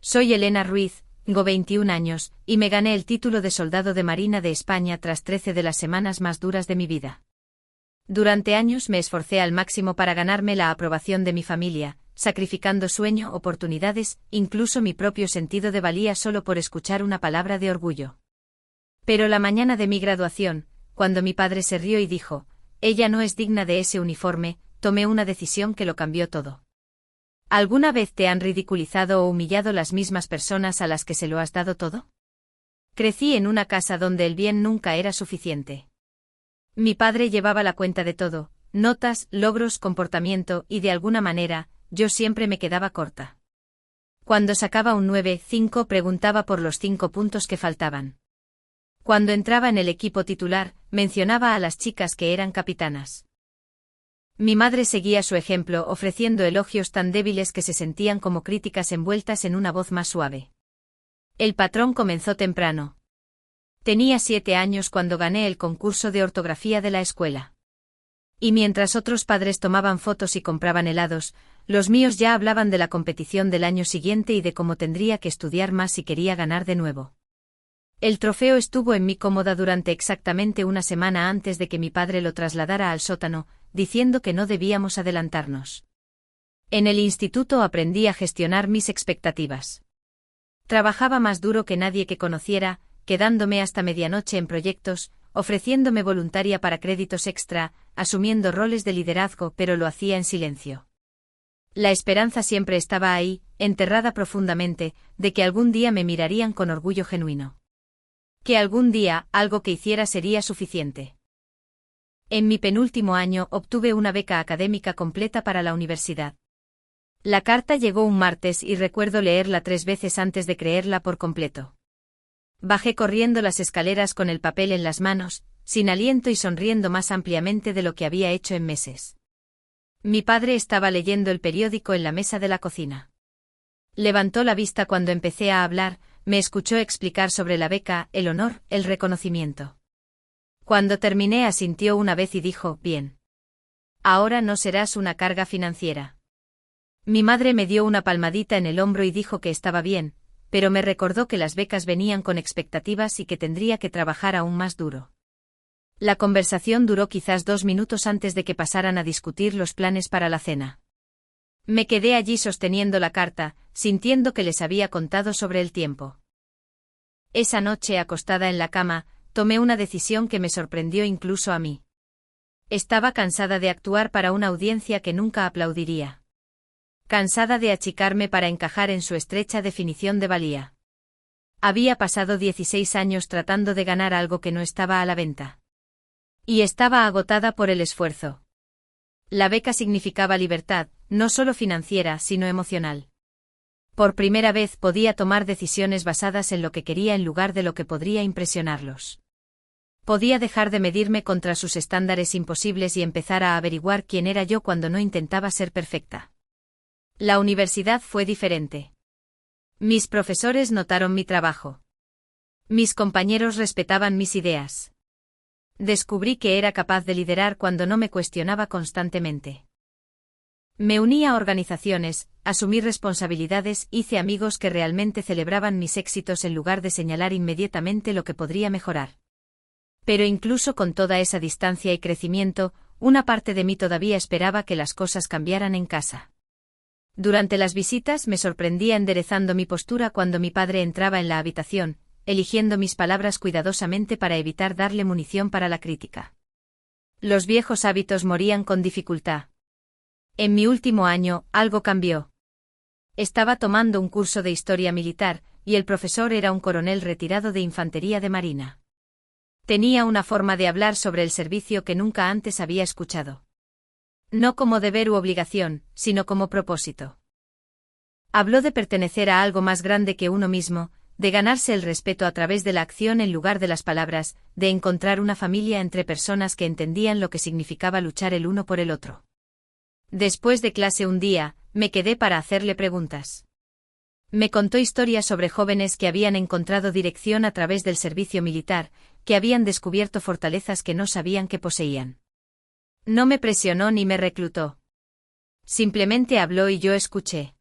Soy Elena Ruiz, tengo 21 años, y me gané el título de soldado de Marina de España tras 13 de las semanas más duras de mi vida. Durante años me esforcé al máximo para ganarme la aprobación de mi familia, sacrificando sueño, oportunidades, incluso mi propio sentido de valía solo por escuchar una palabra de orgullo. Pero la mañana de mi graduación, cuando mi padre se rió y dijo, «Ella no es digna de ese uniforme», tomé una decisión que lo cambió todo. ¿Alguna vez te han ridiculizado o humillado las mismas personas a las que se lo has dado todo? Crecí en una casa donde el bien nunca era suficiente. Mi padre llevaba la cuenta de todo, notas, logros, comportamiento, y de alguna manera, yo siempre me quedaba corta. Cuando sacaba un 9,5 preguntaba por los 5 puntos que faltaban. Cuando entraba en el equipo titular, mencionaba a las chicas que eran capitanas. Mi madre seguía su ejemplo ofreciendo elogios tan débiles que se sentían como críticas envueltas en una voz más suave. El patrón comenzó temprano. Tenía 7 años cuando gané el concurso de ortografía de la escuela. Y mientras otros padres tomaban fotos y compraban helados, los míos ya hablaban de la competición del año siguiente y de cómo tendría que estudiar más si quería ganar de nuevo. El trofeo estuvo en mi cómoda durante exactamente una semana antes de que mi padre lo trasladara al sótano, diciendo que no debíamos adelantarnos. En el instituto aprendí a gestionar mis expectativas. Trabajaba más duro que nadie que conociera, quedándome hasta medianoche en proyectos, ofreciéndome voluntaria para créditos extra, asumiendo roles de liderazgo, pero lo hacía en silencio. La esperanza siempre estaba ahí, enterrada profundamente, de que algún día me mirarían con orgullo genuino. Que algún día, algo que hiciera sería suficiente. En mi penúltimo año obtuve una beca académica completa para la universidad. La carta llegó un martes y recuerdo leerla 3 veces antes de creerla por completo. Bajé corriendo las escaleras con el papel en las manos, sin aliento y sonriendo más ampliamente de lo que había hecho en meses. Mi padre estaba leyendo el periódico en la mesa de la cocina. Levantó la vista cuando empecé a hablar, me escuchó explicar sobre la beca, el honor, el reconocimiento. Cuando terminé asintió una vez y dijo, «Bien. Ahora no serás una carga financiera». Mi madre me dio una palmadita en el hombro y dijo que estaba bien, pero me recordó que las becas venían con expectativas y que tendría que trabajar aún más duro. La conversación duró quizás 2 minutos antes de que pasaran a discutir los planes para la cena. Me quedé allí sosteniendo la carta, sintiendo que les había contado sobre el tiempo. Esa noche, acostada en la cama, tomé una decisión que me sorprendió incluso a mí. Estaba cansada de actuar para una audiencia que nunca aplaudiría. Cansada de achicarme para encajar en su estrecha definición de valía. Había pasado 16 años tratando de ganar algo que no estaba a la venta. Y estaba agotada por el esfuerzo. La beca significaba libertad, no solo financiera, sino emocional. Por primera vez podía tomar decisiones basadas en lo que quería en lugar de lo que podría impresionarlos. Podía dejar de medirme contra sus estándares imposibles y empezar a averiguar quién era yo cuando no intentaba ser perfecta. La universidad fue diferente. Mis profesores notaron mi trabajo. Mis compañeros respetaban mis ideas. Descubrí que era capaz de liderar cuando no me cuestionaba constantemente. Me uní a organizaciones, asumí responsabilidades, hice amigos que realmente celebraban mis éxitos en lugar de señalar inmediatamente lo que podría mejorar. Pero incluso con toda esa distancia y crecimiento, una parte de mí todavía esperaba que las cosas cambiaran en casa. Durante las visitas me sorprendía enderezando mi postura cuando mi padre entraba en la habitación, eligiendo mis palabras cuidadosamente para evitar darle munición para la crítica. Los viejos hábitos morían con dificultad. En mi último año, algo cambió. Estaba tomando un curso de historia militar, y el profesor era un coronel retirado de infantería de marina. Tenía una forma de hablar sobre el servicio que nunca antes había escuchado. No como deber u obligación, sino como propósito. Habló de pertenecer a algo más grande que uno mismo, de ganarse el respeto a través de la acción en lugar de las palabras, de encontrar una familia entre personas que entendían lo que significaba luchar el uno por el otro. Después de clase un día, me quedé para hacerle preguntas. Me contó historias sobre jóvenes que habían encontrado dirección a través del servicio militar, que habían descubierto fortalezas que no sabían que poseían. No me presionó ni me reclutó. Simplemente habló y yo escuché.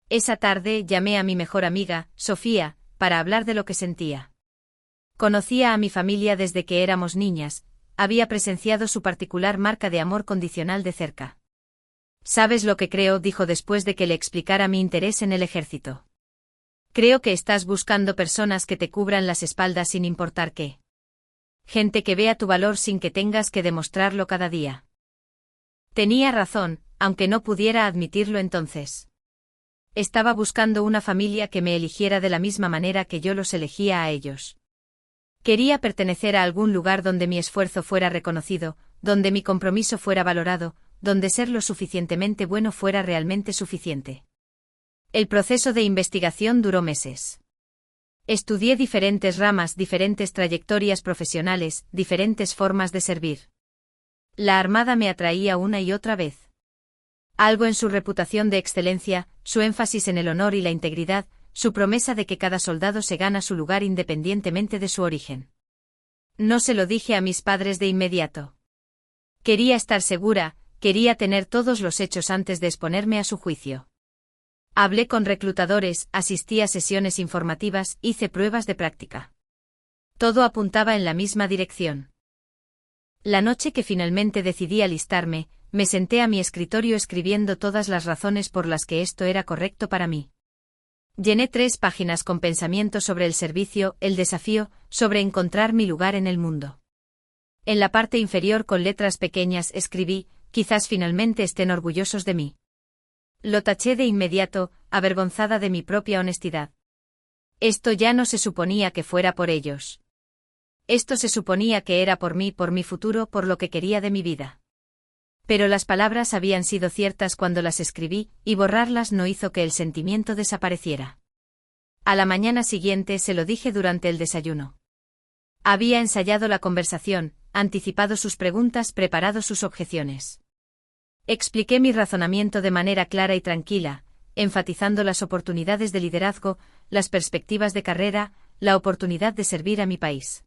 Esa tarde llamé a mi mejor amiga, Sofía, para hablar de lo que sentía. Conocía a mi familia desde que éramos niñas, había presenciado su particular marca de amor condicional de cerca. ¿Sabes lo que creo?, dijo después de que le explicara mi interés en el ejército. Creo que estás buscando personas que te cubran las espaldas sin importar qué. Gente que vea tu valor sin que tengas que demostrarlo cada día. Tenía razón, aunque no pudiera admitirlo entonces. Estaba buscando una familia que me eligiera de la misma manera que yo los elegía a ellos. Quería pertenecer a algún lugar donde mi esfuerzo fuera reconocido, donde mi compromiso fuera valorado, donde ser lo suficientemente bueno fuera realmente suficiente. El proceso de investigación duró meses. Estudié diferentes ramas, diferentes trayectorias profesionales, diferentes formas de servir. La Armada me atraía una y otra vez. Algo en su reputación de excelencia, su énfasis en el honor y la integridad, su promesa de que cada soldado se gana su lugar independientemente de su origen. No se lo dije a mis padres de inmediato. Quería estar segura, quería tener todos los hechos antes de exponerme a su juicio. Hablé con reclutadores, asistí a sesiones informativas, hice pruebas de práctica. Todo apuntaba en la misma dirección. La noche que finalmente decidí alistarme, me senté a mi escritorio escribiendo todas las razones por las que esto era correcto para mí. Llené 3 páginas con pensamientos sobre el servicio, el desafío, sobre encontrar mi lugar en el mundo. En la parte inferior con letras pequeñas escribí, quizás finalmente estén orgullosos de mí. Lo taché de inmediato, avergonzada de mi propia honestidad. Esto ya no se suponía que fuera por ellos. Esto se suponía que era por mí, por mi futuro, por lo que quería de mi vida. Pero las palabras habían sido ciertas cuando las escribí, y borrarlas no hizo que el sentimiento desapareciera. A la mañana siguiente se lo dije durante el desayuno. Había ensayado la conversación, anticipado sus preguntas, preparado sus objeciones. Expliqué mi razonamiento de manera clara y tranquila, enfatizando las oportunidades de liderazgo, las perspectivas de carrera, la oportunidad de servir a mi país.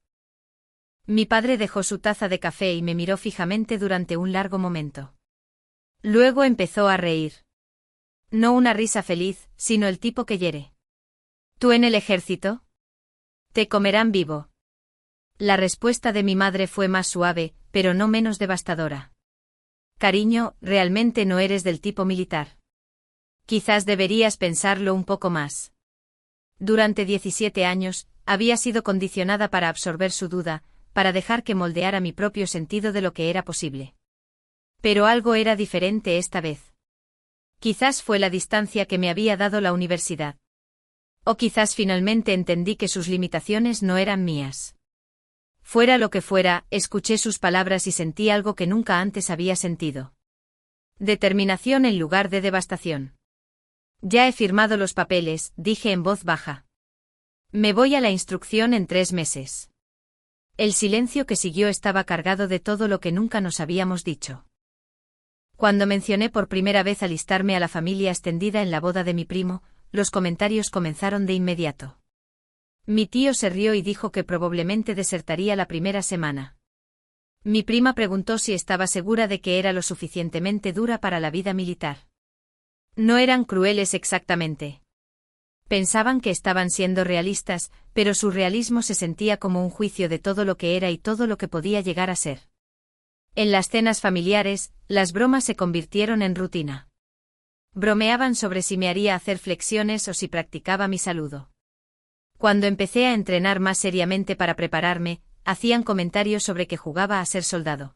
Mi padre dejó su taza de café y me miró fijamente durante un largo momento. Luego empezó a reír. No una risa feliz, sino el tipo que hiere. ¿Tú en el ejército? Te comerán vivo. La respuesta de mi madre fue más suave, pero no menos devastadora. Cariño, realmente no eres del tipo militar. Quizás deberías pensarlo un poco más. Durante 17 años, había sido condicionada para absorber su duda, para dejar que moldeara mi propio sentido de lo que era posible. Pero algo era diferente esta vez. Quizás fue la distancia que me había dado la universidad. O quizás finalmente entendí que sus limitaciones no eran mías. Fuera lo que fuera, escuché sus palabras y sentí algo que nunca antes había sentido. Determinación en lugar de devastación. Ya he firmado los papeles, dije en voz baja. Me voy a la instrucción en 3 meses. El silencio que siguió estaba cargado de todo lo que nunca nos habíamos dicho. Cuando mencioné por primera vez alistarme a la familia extendida en la boda de mi primo, los comentarios comenzaron de inmediato. Mi tío se rió y dijo que probablemente desertaría la primera semana. Mi prima preguntó si estaba segura de que era lo suficientemente dura para la vida militar. No eran crueles exactamente. Pensaban que estaban siendo realistas, pero su realismo se sentía como un juicio de todo lo que era y todo lo que podía llegar a ser. En las cenas familiares, las bromas se convirtieron en rutina. Bromeaban sobre si me haría hacer flexiones o si practicaba mi saludo. Cuando empecé a entrenar más seriamente para prepararme, hacían comentarios sobre que jugaba a ser soldado.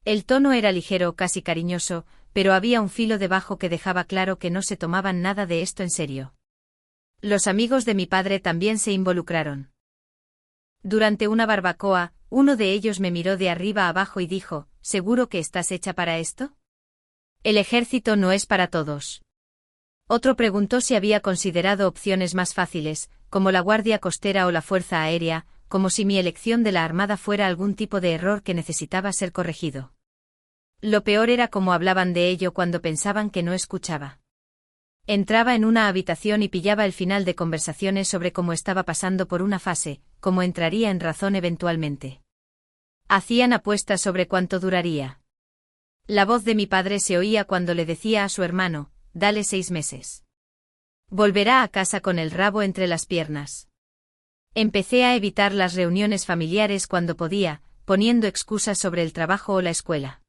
El tono era ligero, casi cariñoso, pero había un filo debajo que dejaba claro que no se tomaban nada de esto en serio. Los amigos de mi padre también se involucraron. Durante una barbacoa, uno de ellos me miró de arriba abajo y dijo, ¿seguro que estás hecha para esto? El ejército no es para todos. Otro preguntó si había considerado opciones más fáciles, como la Guardia Costera o la Fuerza Aérea, como si mi elección de la Armada fuera algún tipo de error que necesitaba ser corregido. Lo peor era cómo hablaban de ello cuando pensaban que no escuchaba. Entraba en una habitación y pillaba el final de conversaciones sobre cómo estaba pasando por una fase, cómo entraría en razón eventualmente. Hacían apuestas sobre cuánto duraría. La voz de mi padre se oía cuando le decía a su hermano, dale 6 meses. Volverá a casa con el rabo entre las piernas. Empecé a evitar las reuniones familiares cuando podía, poniendo excusas sobre el trabajo o la escuela.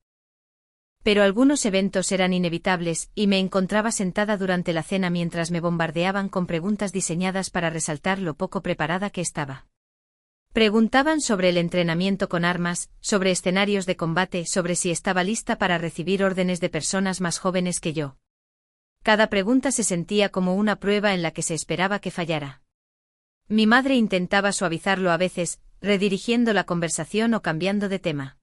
Pero algunos eventos eran inevitables, y me encontraba sentada durante la cena mientras me bombardeaban con preguntas diseñadas para resaltar lo poco preparada que estaba. Preguntaban sobre el entrenamiento con armas, sobre escenarios de combate, sobre si estaba lista para recibir órdenes de personas más jóvenes que yo. Cada pregunta se sentía como una prueba en la que se esperaba que fallara. Mi madre intentaba suavizarlo a veces, redirigiendo la conversación o cambiando de tema.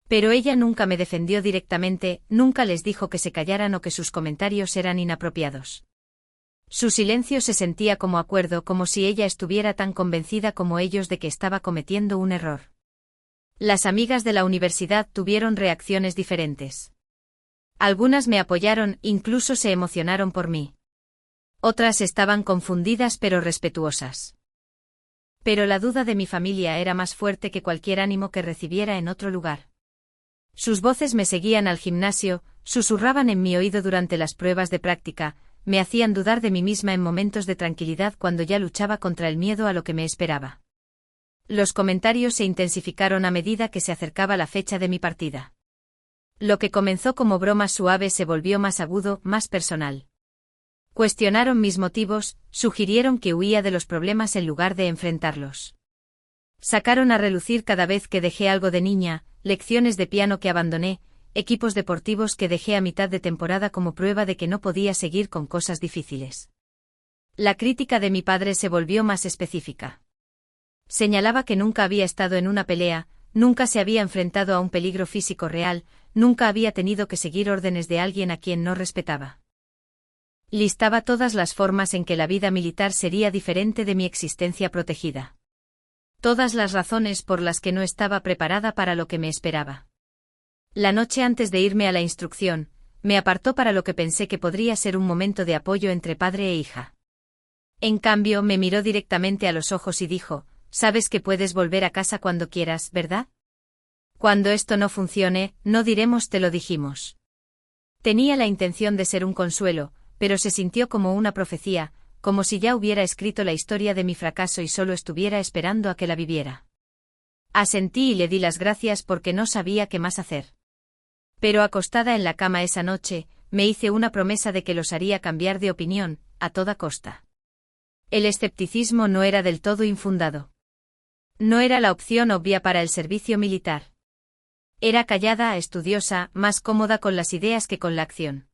Pero ella nunca me defendió directamente, nunca les dijo que se callaran o que sus comentarios eran inapropiados. Su silencio se sentía como acuerdo, como si ella estuviera tan convencida como ellos de que estaba cometiendo un error. Las amigas de la universidad tuvieron reacciones diferentes. Algunas me apoyaron, incluso se emocionaron por mí. Otras estaban confundidas pero respetuosas. Pero la duda de mi familia era más fuerte que cualquier ánimo que recibiera en otro lugar. Sus voces me seguían al gimnasio, susurraban en mi oído durante las pruebas de práctica, me hacían dudar de mí misma en momentos de tranquilidad cuando ya luchaba contra el miedo a lo que me esperaba. Los comentarios se intensificaron a medida que se acercaba la fecha de mi partida. Lo que comenzó como broma suave se volvió más agudo, más personal. Cuestionaron mis motivos, sugirieron que huía de los problemas en lugar de enfrentarlos. Sacaron a relucir cada vez que dejé algo de niña, lecciones de piano que abandoné, equipos deportivos que dejé a mitad de temporada como prueba de que no podía seguir con cosas difíciles. La crítica de mi padre se volvió más específica. Señalaba que nunca había estado en una pelea, nunca se había enfrentado a un peligro físico real, nunca había tenido que seguir órdenes de alguien a quien no respetaba. Listaba todas las formas en que la vida militar sería diferente de mi existencia protegida. Todas las razones por las que no estaba preparada para lo que me esperaba. La noche antes de irme a la instrucción, me apartó para lo que pensé que podría ser un momento de apoyo entre padre e hija. En cambio, me miró directamente a los ojos y dijo: «Sabes que puedes volver a casa cuando quieras, ¿verdad? Cuando esto no funcione, no diremos te lo dijimos». Tenía la intención de ser un consuelo, pero se sintió como una profecía, como si ya hubiera escrito la historia de mi fracaso y solo estuviera esperando a que la viviera. Asentí y le di las gracias porque no sabía qué más hacer. Pero acostada en la cama esa noche, me hice una promesa de que los haría cambiar de opinión, a toda costa. El escepticismo no era del todo infundado. No era la opción obvia para el servicio militar. Era callada, estudiosa, más cómoda con las ideas que con la acción.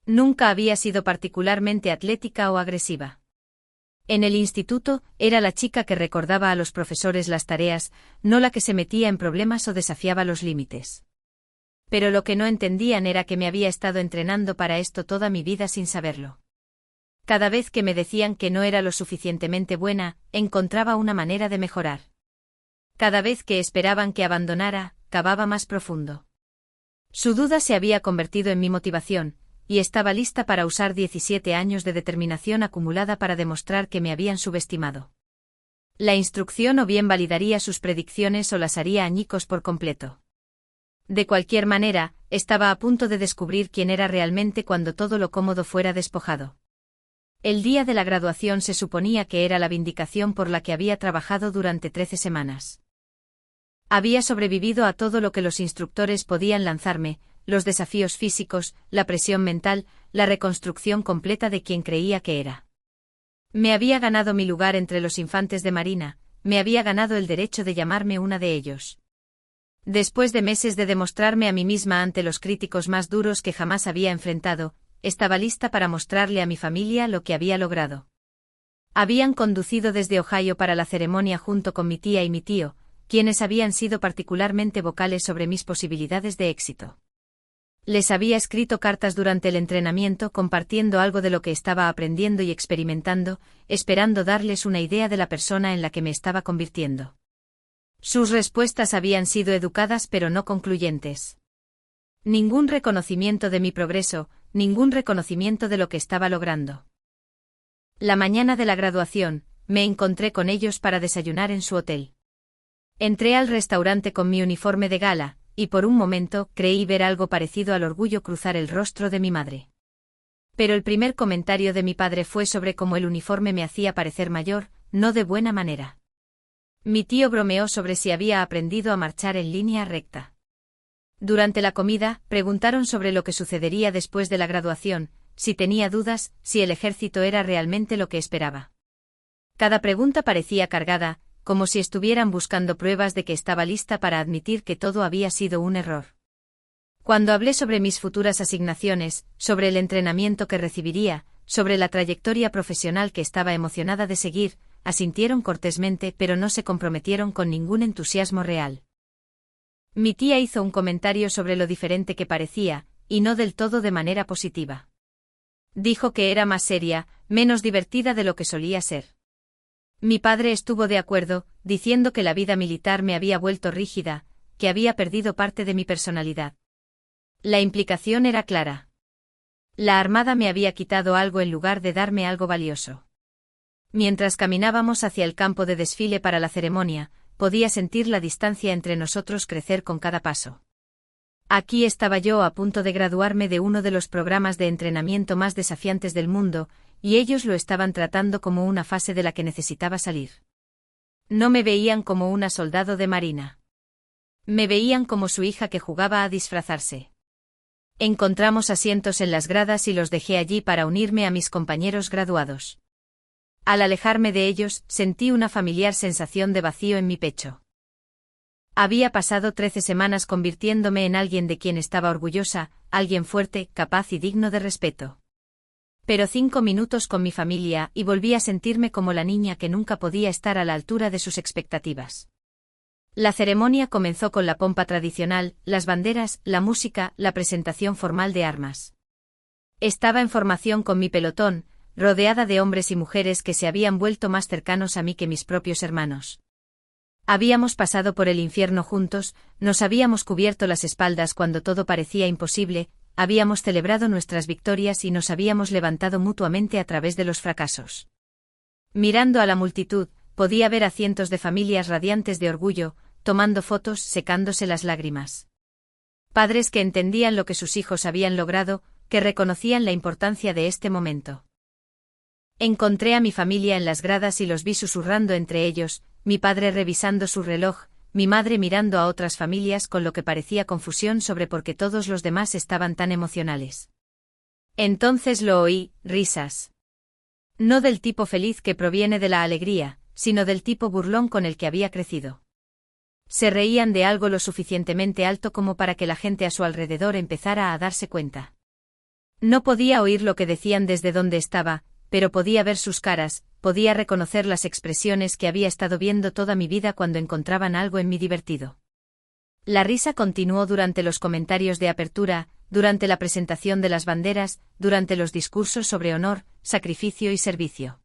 Nunca había sido particularmente atlética o agresiva. En el instituto, era la chica que recordaba a los profesores las tareas, no la que se metía en problemas o desafiaba los límites. Pero lo que no entendían era que me había estado entrenando para esto toda mi vida sin saberlo. Cada vez que me decían que no era lo suficientemente buena, encontraba una manera de mejorar. Cada vez que esperaban que abandonara, cavaba más profundo. Su duda se había convertido en mi motivación, y estaba lista para usar 17 años de determinación acumulada para demostrar que me habían subestimado. La instrucción o bien validaría sus predicciones o las haría añicos por completo. De cualquier manera, estaba a punto de descubrir quién era realmente cuando todo lo cómodo fuera despojado. El día de la graduación se suponía que era la vindicación por la que había trabajado durante 13 semanas. Había sobrevivido a todo lo que los instructores podían lanzarme, los desafíos físicos, la presión mental, la reconstrucción completa de quien creía que era. Me había ganado mi lugar entre los infantes de marina, me había ganado el derecho de llamarme una de ellos. Después de meses de demostrarme a mí misma ante los críticos más duros que jamás había enfrentado, estaba lista para mostrarle a mi familia lo que había logrado. Habían conducido desde Ohio para la ceremonia junto con mi tía y mi tío, quienes habían sido particularmente vocales sobre mis posibilidades de éxito. Les había escrito cartas durante el entrenamiento compartiendo algo de lo que estaba aprendiendo y experimentando, esperando darles una idea de la persona en la que me estaba convirtiendo. Sus respuestas habían sido educadas pero no concluyentes. Ningún reconocimiento de mi progreso, ningún reconocimiento de lo que estaba logrando. La mañana de la graduación, me encontré con ellos para desayunar en su hotel. Entré al restaurante con mi uniforme de gala, y por un momento creí ver algo parecido al orgullo cruzar el rostro de mi madre. Pero el primer comentario de mi padre fue sobre cómo el uniforme me hacía parecer mayor, no de buena manera. Mi tío bromeó sobre si había aprendido a marchar en línea recta. Durante la comida, preguntaron sobre lo que sucedería después de la graduación, si tenía dudas, si el ejército era realmente lo que esperaba. Cada pregunta parecía cargada, como si estuvieran buscando pruebas de que estaba lista para admitir que todo había sido un error. Cuando hablé sobre mis futuras asignaciones, sobre el entrenamiento que recibiría, sobre la trayectoria profesional que estaba emocionada de seguir, asintieron cortésmente pero no se comprometieron con ningún entusiasmo real. Mi tía hizo un comentario sobre lo diferente que parecía, y no del todo de manera positiva. Dijo que era más seria, menos divertida de lo que solía ser. Mi padre estuvo de acuerdo, diciendo que la vida militar me había vuelto rígida, que había perdido parte de mi personalidad. La implicación era clara. La Armada me había quitado algo en lugar de darme algo valioso. Mientras caminábamos hacia el campo de desfile para la ceremonia, podía sentir la distancia entre nosotros crecer con cada paso. Aquí estaba yo a punto de graduarme de uno de los programas de entrenamiento más desafiantes del mundo, y ellos lo estaban tratando como una fase de la que necesitaba salir. No me veían como una soldado de marina. Me veían como su hija que jugaba a disfrazarse. Encontramos asientos en las gradas y los dejé allí para unirme a mis compañeros graduados. Al alejarme de ellos, sentí una familiar sensación de vacío en mi pecho. Había pasado 13 semanas convirtiéndome en alguien de quien estaba orgullosa, alguien fuerte, capaz y digno de respeto. Pero 5 minutos con mi familia y volví a sentirme como la niña que nunca podía estar a la altura de sus expectativas. La ceremonia comenzó con la pompa tradicional, las banderas, la música, la presentación formal de armas. Estaba en formación con mi pelotón, rodeada de hombres y mujeres que se habían vuelto más cercanos a mí que mis propios hermanos. Habíamos pasado por el infierno juntos, nos habíamos cubierto las espaldas cuando todo parecía imposible, habíamos celebrado nuestras victorias y nos habíamos levantado mutuamente a través de los fracasos. Mirando a la multitud, podía ver a cientos de familias radiantes de orgullo, tomando fotos, secándose las lágrimas. Padres que entendían lo que sus hijos habían logrado, que reconocían la importancia de este momento. Encontré a mi familia en las gradas y los vi susurrando entre ellos, mi padre revisando su reloj, mi madre mirando a otras familias con lo que parecía confusión sobre por qué todos los demás estaban tan emocionales. Entonces lo oí, risas. No del tipo feliz que proviene de la alegría, sino del tipo burlón con el que había crecido. Se reían de algo lo suficientemente alto como para que la gente a su alrededor empezara a darse cuenta. No podía oír lo que decían desde donde estaba, pero podía ver sus caras, podía reconocer las expresiones que había estado viendo toda mi vida cuando encontraban algo en mí divertido. La risa continuó durante los comentarios de apertura, durante la presentación de las banderas, durante los discursos sobre honor, sacrificio y servicio.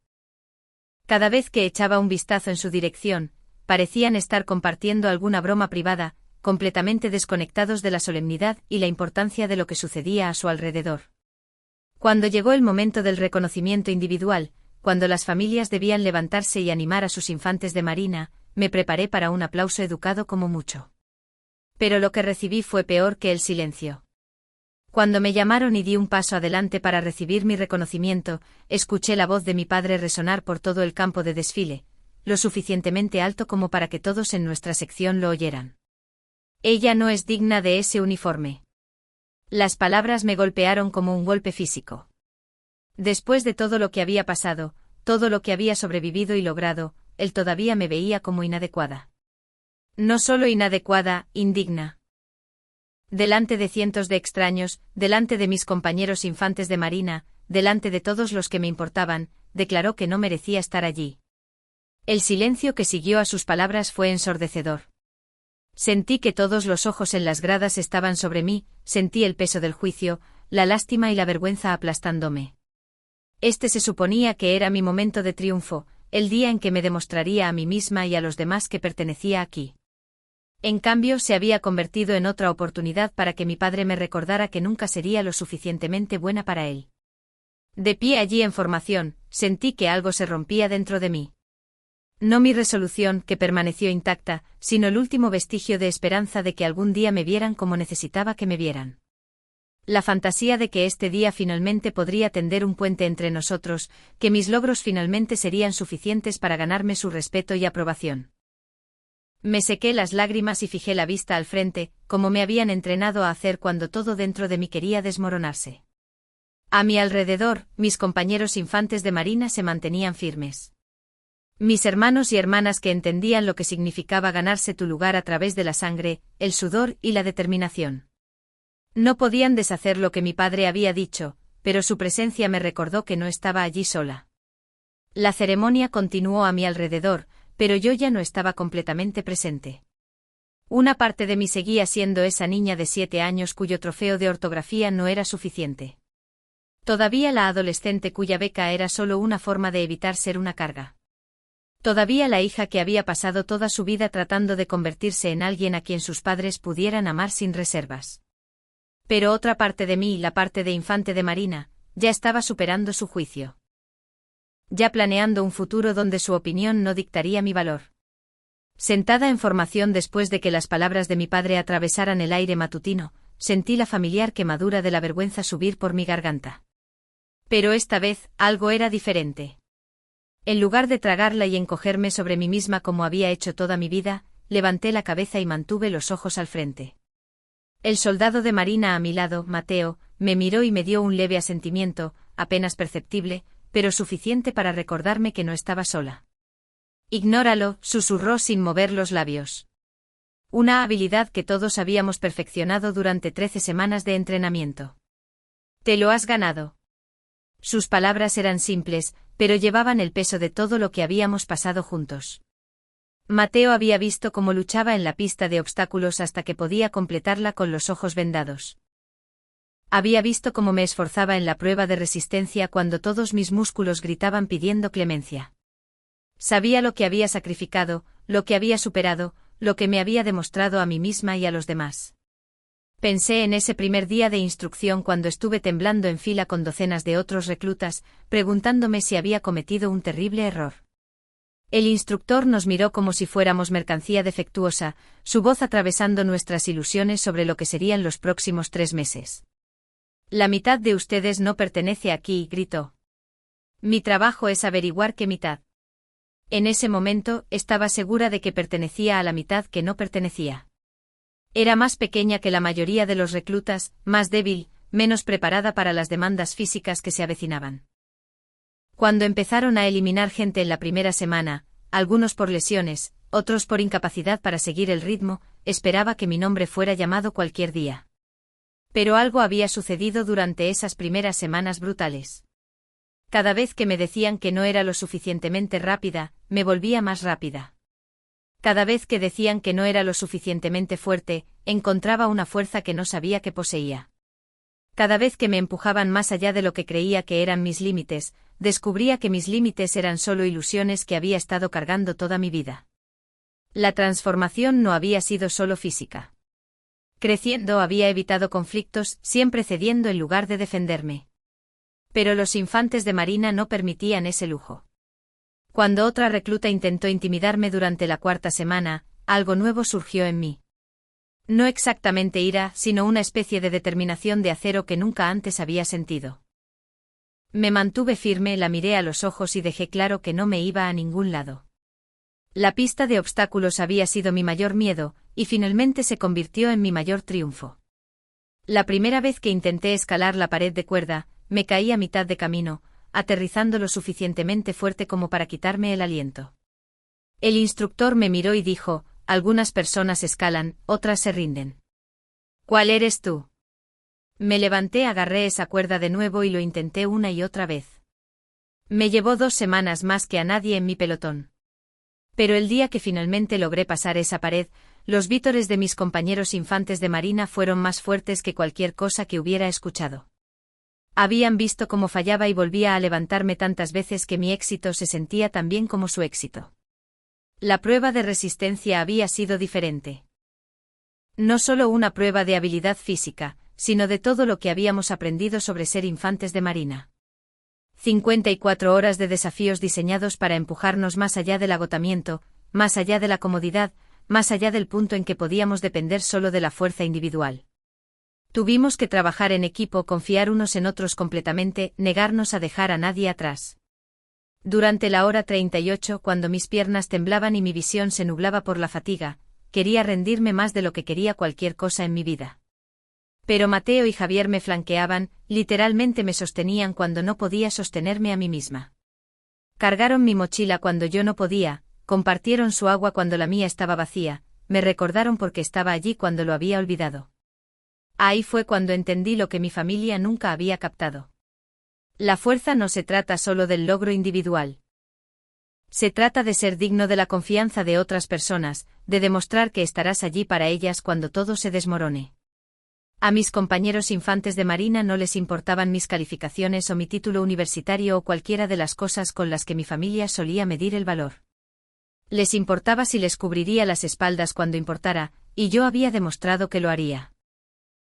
Cada vez que echaba un vistazo en su dirección, parecían estar compartiendo alguna broma privada, completamente desconectados de la solemnidad y la importancia de lo que sucedía a su alrededor. Cuando llegó el momento del reconocimiento individual, cuando las familias debían levantarse y animar a sus infantes de marina, me preparé para un aplauso educado como mucho. Pero lo que recibí fue peor que el silencio. Cuando me llamaron y di un paso adelante para recibir mi reconocimiento, escuché la voz de mi padre resonar por todo el campo de desfile, lo suficientemente alto como para que todos en nuestra sección lo oyeran. Ella no es digna de ese uniforme. Las palabras me golpearon como un golpe físico. Después de todo lo que había pasado, todo lo que había sobrevivido y logrado, él todavía me veía como inadecuada. No solo inadecuada, indigna. Delante de cientos de extraños, delante de mis compañeros infantes de marina, delante de todos los que me importaban, declaró que no merecía estar allí. El silencio que siguió a sus palabras fue ensordecedor. Sentí que todos los ojos en las gradas estaban sobre mí, sentí el peso del juicio, la lástima y la vergüenza aplastándome. Este se suponía que era mi momento de triunfo, el día en que me demostraría a mí misma y a los demás que pertenecía aquí. En cambio, se había convertido en otra oportunidad para que mi padre me recordara que nunca sería lo suficientemente buena para él. De pie allí en formación, sentí que algo se rompía dentro de mí. No mi resolución, que permaneció intacta, sino el último vestigio de esperanza de que algún día me vieran como necesitaba que me vieran. La fantasía de que este día finalmente podría tender un puente entre nosotros, que mis logros finalmente serían suficientes para ganarme su respeto y aprobación. Me sequé las lágrimas y fijé la vista al frente, como me habían entrenado a hacer cuando todo dentro de mí quería desmoronarse. A mi alrededor, mis compañeros infantes de marina se mantenían firmes. Mis hermanos y hermanas que entendían lo que significaba ganarse tu lugar a través de la sangre, el sudor y la determinación. No podían deshacer lo que mi padre había dicho, pero su presencia me recordó que no estaba allí sola. La ceremonia continuó a mi alrededor, pero yo ya no estaba completamente presente. Una parte de mí seguía siendo esa niña de 7 años cuyo trofeo de ortografía no era suficiente. Todavía la adolescente cuya beca era solo una forma de evitar ser una carga. Todavía la hija que había pasado toda su vida tratando de convertirse en alguien a quien sus padres pudieran amar sin reservas. Pero otra parte de mí, la parte de infante de marina, ya estaba superando su juicio. Ya planeando un futuro donde su opinión no dictaría mi valor. Sentada en formación después de que las palabras de mi padre atravesaran el aire matutino, sentí la familiar quemadura de la vergüenza subir por mi garganta. Pero esta vez, algo era diferente. En lugar de tragarla y encogerme sobre mí misma como había hecho toda mi vida, levanté la cabeza y mantuve los ojos al frente. El soldado de marina a mi lado, Mateo, me miró y me dio un leve asentimiento, apenas perceptible, pero suficiente para recordarme que no estaba sola. Ignóralo, susurró sin mover los labios. Una habilidad que todos habíamos perfeccionado durante 13 semanas de entrenamiento. Te lo has ganado. Sus palabras eran simples, pero llevaban el peso de todo lo que habíamos pasado juntos. Mateo había visto cómo luchaba en la pista de obstáculos hasta que podía completarla con los ojos vendados. Había visto cómo me esforzaba en la prueba de resistencia cuando todos mis músculos gritaban pidiendo clemencia. Sabía lo que había sacrificado, lo que había superado, lo que me había demostrado a mí misma y a los demás. Pensé en ese primer día de instrucción cuando estuve temblando en fila con docenas de otros reclutas, preguntándome si había cometido un terrible error. El instructor nos miró como si fuéramos mercancía defectuosa, su voz atravesando nuestras ilusiones sobre lo que serían los próximos 3 meses. La mitad de ustedes no pertenece aquí, gritó. Mi trabajo es averiguar qué mitad. En ese momento, estaba segura de que pertenecía a la mitad que no pertenecía. Era más pequeña que la mayoría de los reclutas, más débil, menos preparada para las demandas físicas que se avecinaban. Cuando empezaron a eliminar gente en la primera semana, algunos por lesiones, otros por incapacidad para seguir el ritmo, esperaba que mi nombre fuera llamado cualquier día. Pero algo había sucedido durante esas primeras semanas brutales. Cada vez que me decían que no era lo suficientemente rápida, me volvía más rápida. Cada vez que decían que no era lo suficientemente fuerte, encontraba una fuerza que no sabía que poseía. Cada vez que me empujaban más allá de lo que creía que eran mis límites, descubría que mis límites eran solo ilusiones que había estado cargando toda mi vida. La transformación no había sido solo física. Creciendo había evitado conflictos, siempre cediendo en lugar de defenderme. Pero los infantes de marina no permitían ese lujo. Cuando otra recluta intentó intimidarme durante la 4ª semana, algo nuevo surgió en mí. No exactamente ira, sino una especie de determinación de acero que nunca antes había sentido. Me mantuve firme, la miré a los ojos y dejé claro que no me iba a ningún lado. La pista de obstáculos había sido mi mayor miedo, y finalmente se convirtió en mi mayor triunfo. La primera vez que intenté escalar la pared de cuerda, me caí a mitad de camino, aterrizando lo suficientemente fuerte como para quitarme el aliento. El instructor me miró y dijo, algunas personas escalan, otras se rinden. ¿Cuál eres tú? Me levanté, agarré esa cuerda de nuevo y lo intenté una y otra vez. Me llevó 2 semanas más que a nadie en mi pelotón. Pero el día que finalmente logré pasar esa pared, los vítores de mis compañeros infantes de marina fueron más fuertes que cualquier cosa que hubiera escuchado. Habían visto cómo fallaba y volvía a levantarme tantas veces que mi éxito se sentía tan bien como su éxito. La prueba de resistencia había sido diferente. No solo una prueba de habilidad física, sino de todo lo que habíamos aprendido sobre ser infantes de marina. 54 horas de desafíos diseñados para empujarnos más allá del agotamiento, más allá de la comodidad, más allá del punto en que podíamos depender solo de la fuerza individual. Tuvimos que trabajar en equipo, confiar unos en otros completamente, negarnos a dejar a nadie atrás. Durante la hora 38, cuando mis piernas temblaban y mi visión se nublaba por la fatiga, quería rendirme más de lo que quería cualquier cosa en mi vida. Pero Mateo y Javier me flanqueaban, literalmente me sostenían cuando no podía sostenerme a mí misma. Cargaron mi mochila cuando yo no podía, compartieron su agua cuando la mía estaba vacía, me recordaron porque estaba allí cuando lo había olvidado. Ahí fue cuando entendí lo que mi familia nunca había captado. La fuerza no se trata solo del logro individual. Se trata de ser digno de la confianza de otras personas, de demostrar que estarás allí para ellas cuando todo se desmorone. A mis compañeros infantes de Marina no les importaban mis calificaciones o mi título universitario o cualquiera de las cosas con las que mi familia solía medir el valor. Les importaba si les cubriría las espaldas cuando importara, y yo había demostrado que lo haría.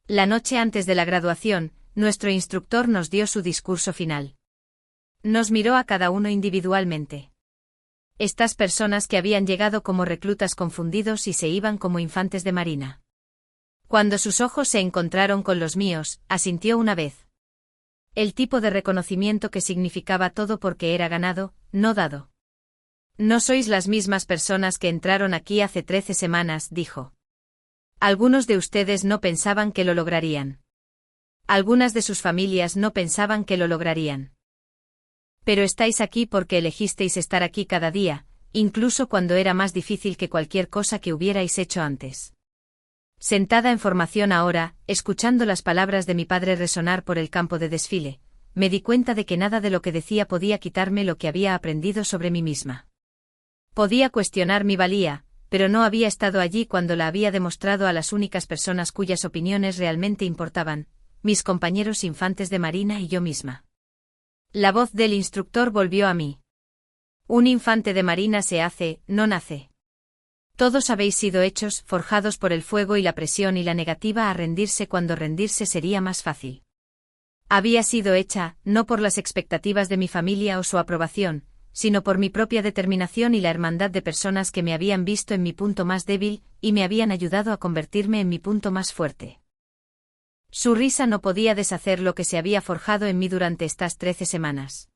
La noche antes de la graduación, nuestro instructor nos dio su discurso final. Nos miró a cada uno individualmente. Estas personas que habían llegado como reclutas confundidos y se iban como infantes de Marina. Cuando sus ojos se encontraron con los míos, asintió una vez. El tipo de reconocimiento que significaba todo porque era ganado, no dado. No sois las mismas personas que entraron aquí hace 13 semanas, dijo. Algunos de ustedes no pensaban que lo lograrían. Algunas de sus familias no pensaban que lo lograrían. Pero estáis aquí porque elegisteis estar aquí cada día, incluso cuando era más difícil que cualquier cosa que hubierais hecho antes. Sentada en formación ahora, escuchando las palabras de mi padre resonar por el campo de desfile, me di cuenta de que nada de lo que decía podía quitarme lo que había aprendido sobre mí misma. Podía cuestionar mi valía, pero no había estado allí cuando la había demostrado a las únicas personas cuyas opiniones realmente importaban, mis compañeros infantes de Marina y yo misma. La voz del instructor volvió a mí. Un infante de Marina se hace, no nace. Todos habéis sido hechos, forjados por el fuego y la presión y la negativa a rendirse cuando rendirse sería más fácil. Había sido hecha, no por las expectativas de mi familia o su aprobación, sino por mi propia determinación y la hermandad de personas que me habían visto en mi punto más débil, y me habían ayudado a convertirme en mi punto más fuerte. Su risa no podía deshacer lo que se había forjado en mí durante estas 13 semanas.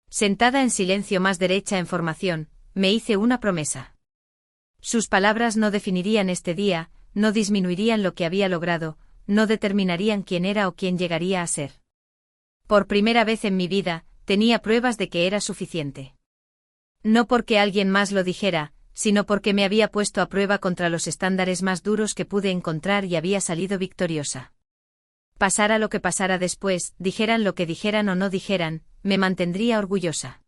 Sentada en silencio más derecha en formación, me hice una promesa. Sus palabras no definirían este día, no disminuirían lo que había logrado, no determinarían quién era o quién llegaría a ser. Por primera vez en mi vida, tenía pruebas de que era suficiente. No porque alguien más lo dijera, sino porque me había puesto a prueba contra los estándares más duros que pude encontrar y había salido victoriosa. Pasara lo que pasara después, dijeran lo que dijeran o no dijeran, me mantendría orgullosa.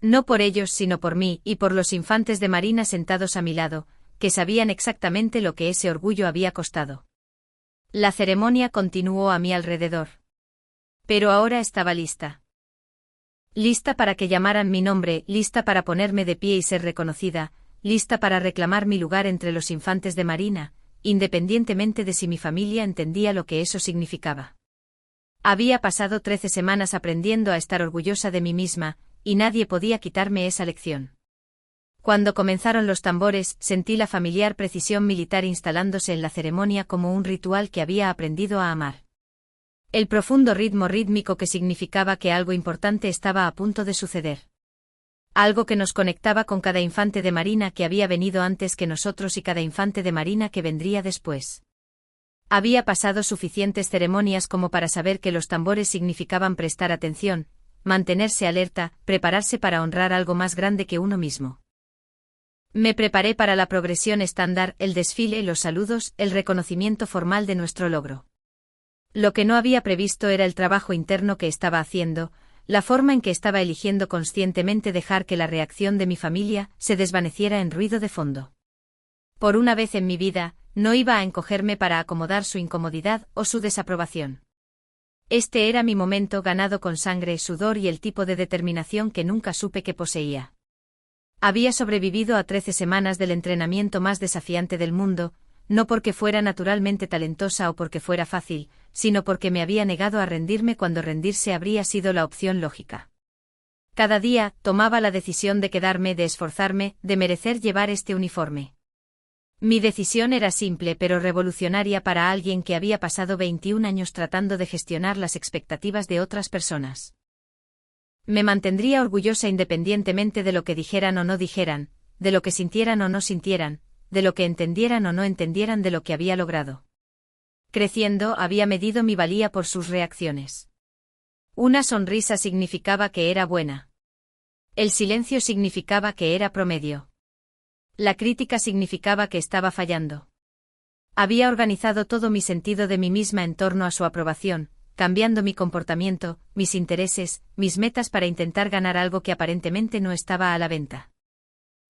No por ellos sino por mí y por los infantes de Marina sentados a mi lado, que sabían exactamente lo que ese orgullo había costado. La ceremonia continuó a mi alrededor. Pero ahora estaba lista. Lista para que llamaran mi nombre, lista para ponerme de pie y ser reconocida, lista para reclamar mi lugar entre los infantes de Marina, independientemente de si mi familia entendía lo que eso significaba. Había pasado 13 semanas aprendiendo a estar orgullosa de mí misma, y nadie podía quitarme esa lección. Cuando comenzaron los tambores, sentí la familiar precisión militar instalándose en la ceremonia como un ritual que había aprendido a amar. El profundo ritmo rítmico que significaba que algo importante estaba a punto de suceder. Algo que nos conectaba con cada infante de Marina que había venido antes que nosotros y cada infante de Marina que vendría después. Había pasado suficientes ceremonias como para saber que los tambores significaban prestar atención, mantenerse alerta, prepararse para honrar algo más grande que uno mismo. Me preparé para la progresión estándar, el desfile, los saludos, el reconocimiento formal de nuestro logro. Lo que no había previsto era el trabajo interno que estaba haciendo, la forma en que estaba eligiendo conscientemente dejar que la reacción de mi familia se desvaneciera en ruido de fondo. Por una vez en mi vida, no iba a encogerme para acomodar su incomodidad o su desaprobación. Este era mi momento ganado con sangre, sudor y el tipo de determinación que nunca supe que poseía. Había sobrevivido a 13 semanas del entrenamiento más desafiante del mundo, no porque fuera naturalmente talentosa o porque fuera fácil, sino porque me había negado a rendirme cuando rendirse habría sido la opción lógica. Cada día, tomaba la decisión de quedarme, de esforzarme, de merecer llevar este uniforme. Mi decisión era simple pero revolucionaria para alguien que había pasado 21 años tratando de gestionar las expectativas de otras personas. Me mantendría orgullosa independientemente de lo que dijeran o no dijeran, de lo que sintieran o no sintieran, de lo que entendieran o no entendieran de lo que había logrado. Creciendo, había medido mi valía por sus reacciones. Una sonrisa significaba que era buena. El silencio significaba que era promedio. La crítica significaba que estaba fallando. Había organizado todo mi sentido de mí misma en torno a su aprobación, cambiando mi comportamiento, mis intereses, mis metas para intentar ganar algo que aparentemente no estaba a la venta.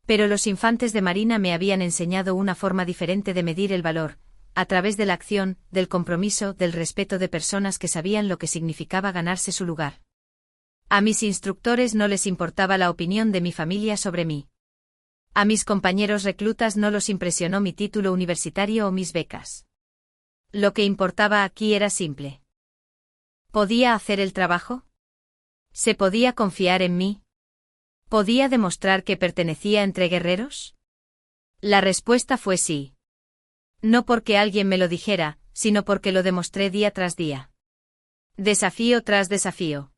Pero los infantes de Marina me habían enseñado una forma diferente de medir el valor, a través de la acción, del compromiso, del respeto de personas que sabían lo que significaba ganarse su lugar. A mis instructores no les importaba la opinión de mi familia sobre mí. A mis compañeros reclutas no los impresionó mi título universitario o mis becas. Lo que importaba aquí era simple. ¿Podía hacer el trabajo? ¿Se podía confiar en mí? ¿Podía demostrar que pertenecía entre guerreros? La respuesta fue sí. No porque alguien me lo dijera, sino porque lo demostré día tras día. Desafío tras desafío.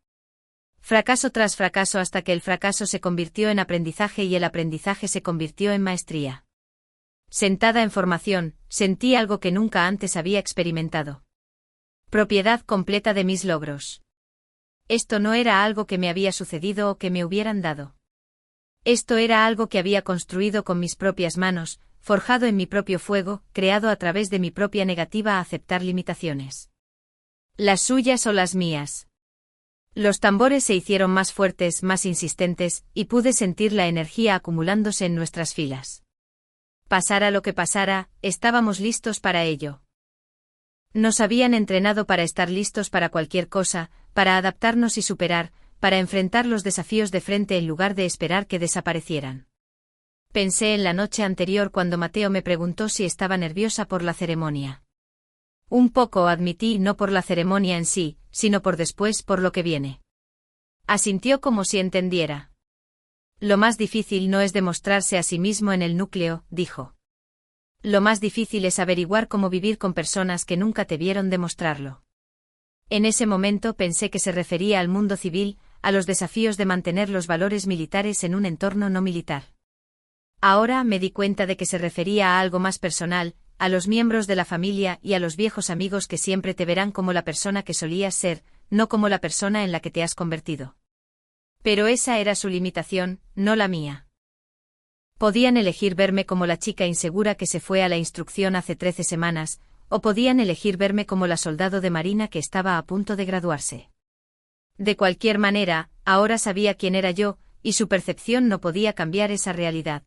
Fracaso tras fracaso hasta que el fracaso se convirtió en aprendizaje y el aprendizaje se convirtió en maestría. Sentada en formación, sentí algo que nunca antes había experimentado. Propiedad completa de mis logros. Esto no era algo que me había sucedido o que me hubieran dado. Esto era algo que había construido con mis propias manos, forjado en mi propio fuego, creado a través de mi propia negativa a aceptar limitaciones. Las suyas o las mías. Los tambores se hicieron más fuertes, más insistentes, y pude sentir la energía acumulándose en nuestras filas. Pasara lo que pasara, estábamos listos para ello. Nos habían entrenado para estar listos para cualquier cosa, para adaptarnos y superar, para enfrentar los desafíos de frente en lugar de esperar que desaparecieran. Pensé en la noche anterior cuando Mateo me preguntó si estaba nerviosa por la ceremonia. Un poco, admití, no por la ceremonia en sí, sino por después, por lo que viene. Asintió como si entendiera. Lo más difícil no es demostrarse a sí mismo en el núcleo, dijo. Lo más difícil es averiguar cómo vivir con personas que nunca te vieron demostrarlo. En ese momento pensé que se refería al mundo civil, a los desafíos de mantener los valores militares en un entorno no militar. Ahora me di cuenta de que se refería a algo más personal, a los miembros de la familia y a los viejos amigos que siempre te verán como la persona que solías ser, no como la persona en la que te has convertido. Pero esa era su limitación, no la mía. Podían elegir verme como la chica insegura que se fue a la instrucción hace 13 semanas, o podían elegir verme como la soldado de marina que estaba a punto de graduarse. De cualquier manera, ahora sabía quién era yo, y su percepción no podía cambiar esa realidad.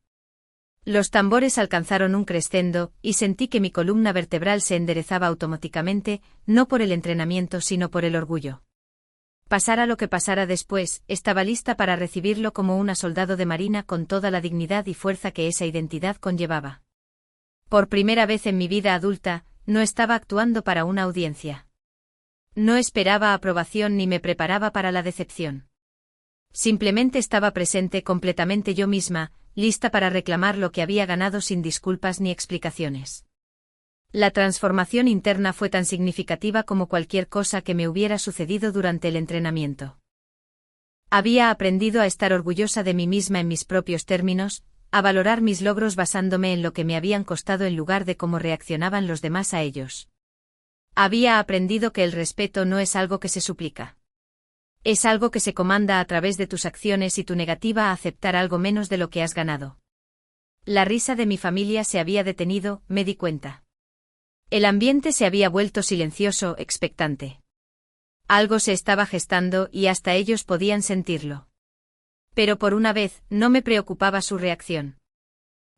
Los tambores alcanzaron un crescendo, y sentí que mi columna vertebral se enderezaba automáticamente, no por el entrenamiento sino por el orgullo. Pasara lo que pasara después, estaba lista para recibirlo como una soldado de marina con toda la dignidad y fuerza que esa identidad conllevaba. Por primera vez en mi vida adulta, no estaba actuando para una audiencia. No esperaba aprobación ni me preparaba para la decepción. Simplemente estaba presente completamente yo misma, lista para reclamar lo que había ganado sin disculpas ni explicaciones. La transformación interna fue tan significativa como cualquier cosa que me hubiera sucedido durante el entrenamiento. Había aprendido a estar orgullosa de mí misma en mis propios términos, a valorar mis logros basándome en lo que me habían costado en lugar de cómo reaccionaban los demás a ellos. Había aprendido que el respeto no es algo que se suplica. Es algo que se comanda a través de tus acciones y tu negativa a aceptar algo menos de lo que has ganado. La risa de mi familia se había detenido, me di cuenta. El ambiente se había vuelto silencioso, expectante. Algo se estaba gestando y hasta ellos podían sentirlo. Pero por una vez, no me preocupaba su reacción.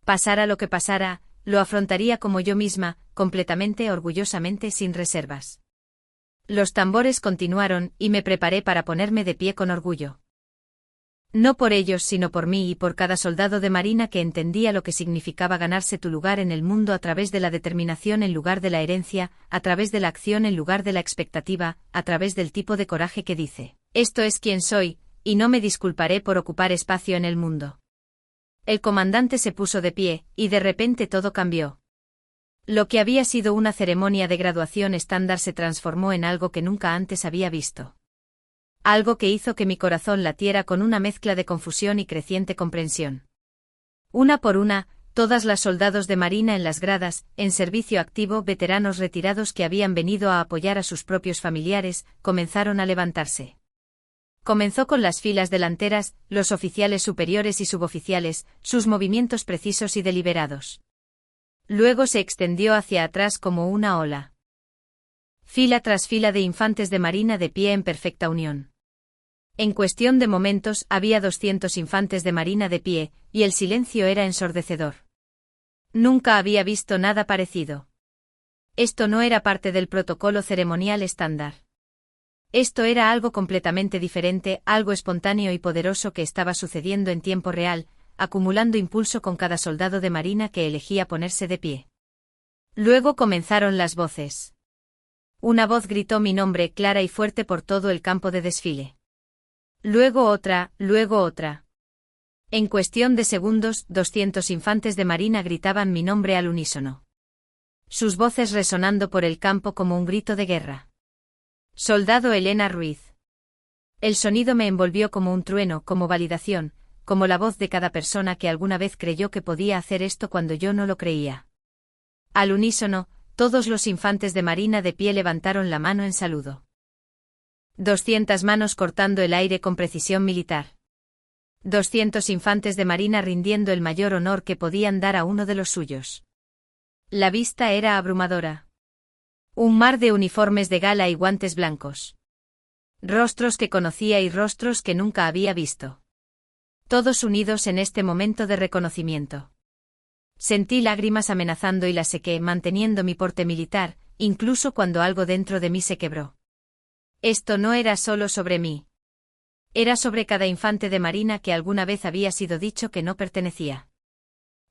Pasara lo que pasara, lo afrontaría como yo misma, completamente, orgullosamente, sin reservas. Los tambores continuaron, y me preparé para ponerme de pie con orgullo. No por ellos sino por mí y por cada soldado de marina que entendía lo que significaba ganarse tu lugar en el mundo a través de la determinación en lugar de la herencia, a través de la acción en lugar de la expectativa, a través del tipo de coraje que dice, esto es quien soy, y no me disculparé por ocupar espacio en el mundo. El comandante se puso de pie, y de repente todo cambió. Lo que había sido una ceremonia de graduación estándar se transformó en algo que nunca antes había visto. Algo que hizo que mi corazón latiera con una mezcla de confusión y creciente comprensión. Una por una, todas las soldados de marina en las gradas, en servicio activo, veteranos retirados que habían venido a apoyar a sus propios familiares, comenzaron a levantarse. Comenzó con las filas delanteras, los oficiales superiores y suboficiales, sus movimientos precisos y deliberados. Luego se extendió hacia atrás como una ola. Fila tras fila de infantes de marina de pie en perfecta unión. En cuestión de momentos había 200 infantes de marina de pie, y el silencio era ensordecedor. Nunca había visto nada parecido. Esto no era parte del protocolo ceremonial estándar. Esto era algo completamente diferente, algo espontáneo y poderoso que estaba sucediendo en tiempo real, acumulando impulso con cada soldado de marina que elegía ponerse de pie. Luego comenzaron las voces. Una voz gritó mi nombre clara y fuerte por todo el campo de desfile. Luego otra, luego otra. En cuestión de segundos, 200 infantes de marina gritaban mi nombre al unísono. Sus voces resonando por el campo como un grito de guerra. Soldado Elena Ruiz. El sonido me envolvió como un trueno, como validación, como la voz de cada persona que alguna vez creyó que podía hacer esto cuando yo no lo creía. Al unísono, todos los infantes de marina de pie levantaron la mano en saludo. 200 manos cortando el aire con precisión militar. 200 infantes de marina rindiendo el mayor honor que podían dar a uno de los suyos. La vista era abrumadora. Un mar de uniformes de gala y guantes blancos. Rostros que conocía y rostros que nunca había visto. Todos unidos en este momento de reconocimiento. Sentí lágrimas amenazando y las sequé manteniendo mi porte militar, incluso cuando algo dentro de mí se quebró. Esto no era solo sobre mí. Era sobre cada infante de marina que alguna vez había sido dicho que no pertenecía.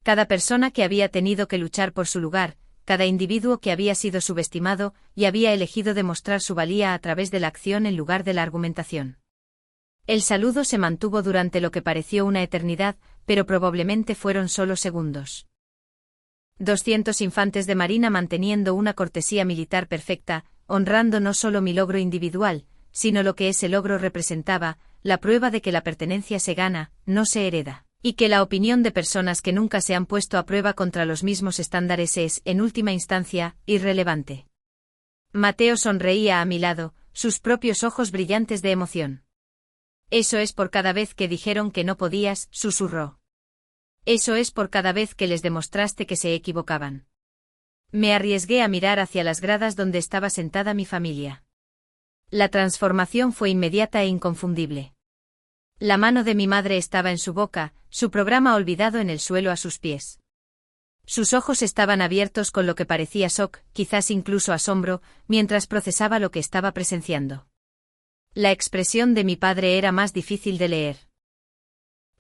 Cada persona que había tenido que luchar por su lugar, cada individuo que había sido subestimado y había elegido demostrar su valía a través de la acción en lugar de la argumentación. El saludo se mantuvo durante lo que pareció una eternidad, pero probablemente fueron solo segundos. 200 infantes de marina manteniendo una cortesía militar perfecta, honrando no solo mi logro individual, sino lo que ese logro representaba, la prueba de que la pertenencia se gana, no se hereda. Y que la opinión de personas que nunca se han puesto a prueba contra los mismos estándares es, en última instancia, irrelevante. Mateo sonreía a mi lado, sus propios ojos brillantes de emoción. Eso es por cada vez que dijeron que no podías, susurró. Eso es por cada vez que les demostraste que se equivocaban. Me arriesgué a mirar hacia las gradas donde estaba sentada mi familia. La transformación fue inmediata e inconfundible. La mano de mi madre estaba en su boca, su programa olvidado en el suelo a sus pies. Sus ojos estaban abiertos con lo que parecía shock, quizás incluso asombro, mientras procesaba lo que estaba presenciando. La expresión de mi padre era más difícil de leer.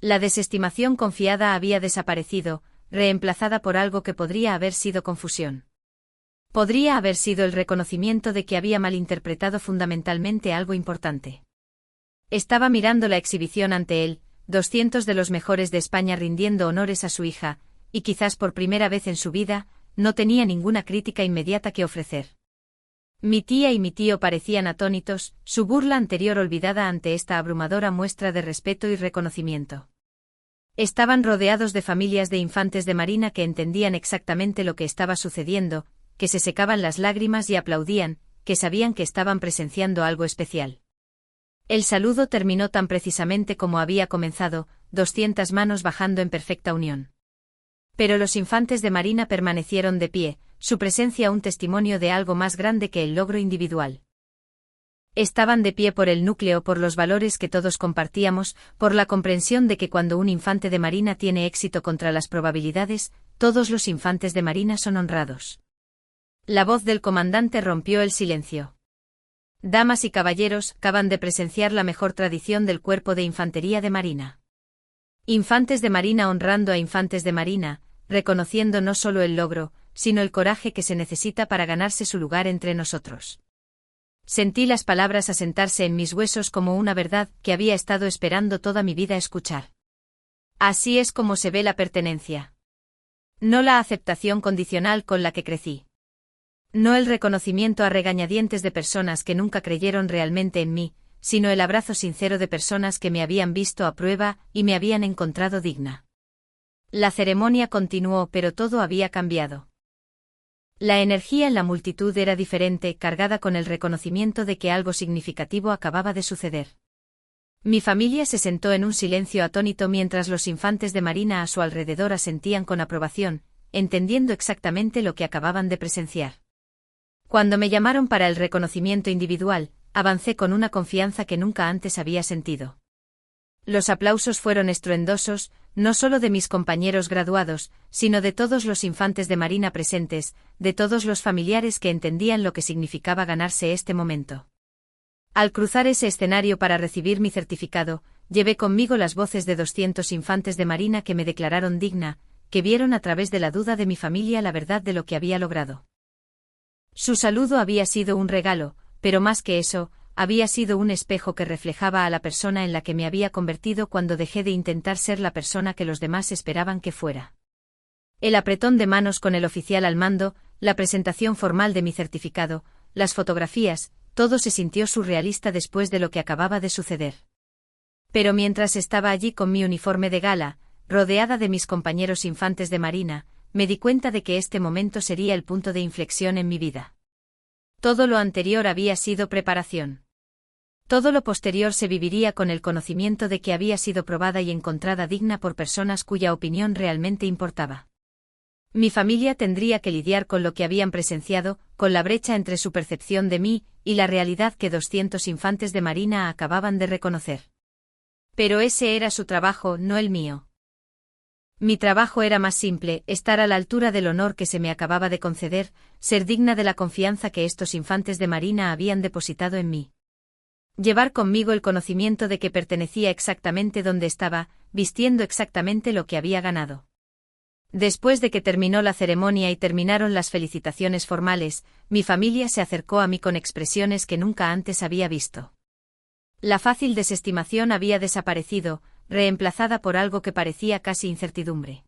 La desestimación confiada había desaparecido, reemplazada por algo que podría haber sido confusión. Podría haber sido el reconocimiento de que había malinterpretado fundamentalmente algo importante. Estaba mirando la exhibición ante él, 200 de los mejores de España rindiendo honores a su hija, y quizás por primera vez en su vida, no tenía ninguna crítica inmediata que ofrecer. Mi tía y mi tío parecían atónitos, su burla anterior olvidada ante esta abrumadora muestra de respeto y reconocimiento. Estaban rodeados de familias de infantes de marina que entendían exactamente lo que estaba sucediendo, que se secaban las lágrimas y aplaudían, que sabían que estaban presenciando algo especial. El saludo terminó tan precisamente como había comenzado, 200 manos bajando en perfecta unión. Pero los infantes de marina permanecieron de pie, su presencia un testimonio de algo más grande que el logro individual. Estaban de pie por el núcleo, por los valores que todos compartíamos, por la comprensión de que cuando un infante de marina tiene éxito contra las probabilidades, todos los infantes de marina son honrados. La voz del comandante rompió el silencio. Damas y caballeros, acaban de presenciar la mejor tradición del cuerpo de infantería de marina. Infantes de marina honrando a infantes de marina, reconociendo no solo el logro, sino el coraje que se necesita para ganarse su lugar entre nosotros. Sentí las palabras asentarse en mis huesos como una verdad que había estado esperando toda mi vida escuchar. Así es como se ve la pertenencia. No la aceptación condicional con la que crecí. No el reconocimiento a regañadientes de personas que nunca creyeron realmente en mí, sino el abrazo sincero de personas que me habían visto a prueba y me habían encontrado digna. La ceremonia continuó, pero todo había cambiado. La energía en la multitud era diferente, cargada con el reconocimiento de que algo significativo acababa de suceder. Mi familia se sentó en un silencio atónito mientras los infantes de marina a su alrededor asentían con aprobación, entendiendo exactamente lo que acababan de presenciar. Cuando me llamaron para el reconocimiento individual, avancé con una confianza que nunca antes había sentido. Los aplausos fueron estruendosos, no solo de mis compañeros graduados, sino de todos los infantes de marina presentes, de todos los familiares que entendían lo que significaba ganarse este momento. Al cruzar ese escenario para recibir mi certificado, llevé conmigo las voces de 200 infantes de marina que me declararon digna, que vieron a través de la duda de mi familia la verdad de lo que había logrado. Su saludo había sido un regalo, pero más que eso, había sido un espejo que reflejaba a la persona en la que me había convertido cuando dejé de intentar ser la persona que los demás esperaban que fuera. El apretón de manos con el oficial al mando, la presentación formal de mi certificado, las fotografías, todo se sintió surrealista después de lo que acababa de suceder. Pero mientras estaba allí con mi uniforme de gala, rodeada de mis compañeros infantes de marina, me di cuenta de que este momento sería el punto de inflexión en mi vida. Todo lo anterior había sido preparación. Todo lo posterior se viviría con el conocimiento de que había sido probada y encontrada digna por personas cuya opinión realmente importaba. Mi familia tendría que lidiar con lo que habían presenciado, con la brecha entre su percepción de mí y la realidad que 200 infantes de marina acababan de reconocer. Pero ese era su trabajo, no el mío. Mi trabajo era más simple, estar a la altura del honor que se me acababa de conceder, ser digna de la confianza que estos infantes de marina habían depositado en mí. Llevar conmigo el conocimiento de que pertenecía exactamente donde estaba, vistiendo exactamente lo que había ganado. Después de que terminó la ceremonia y terminaron las felicitaciones formales, mi familia se acercó a mí con expresiones que nunca antes había visto. La fácil desestimación había desaparecido, reemplazada por algo que parecía casi incertidumbre.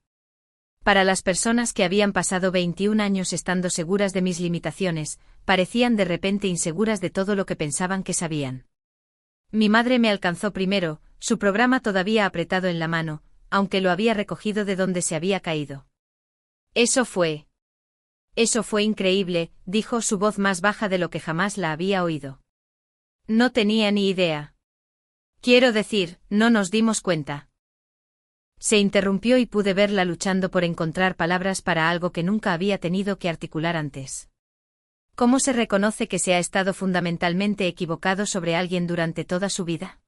Para las personas que habían pasado 21 años estando seguras de mis limitaciones, parecían de repente inseguras de todo lo que pensaban que sabían. Mi madre me alcanzó primero, su programa todavía apretado en la mano, aunque lo había recogido de donde se había caído. Eso fue increíble, dijo su voz más baja de lo que jamás la había oído. No tenía ni idea. Quiero decir, no nos dimos cuenta. Se interrumpió y pude verla luchando por encontrar palabras para algo que nunca había tenido que articular antes. ¿Cómo se reconoce que se ha estado fundamentalmente equivocado sobre alguien durante toda su vida?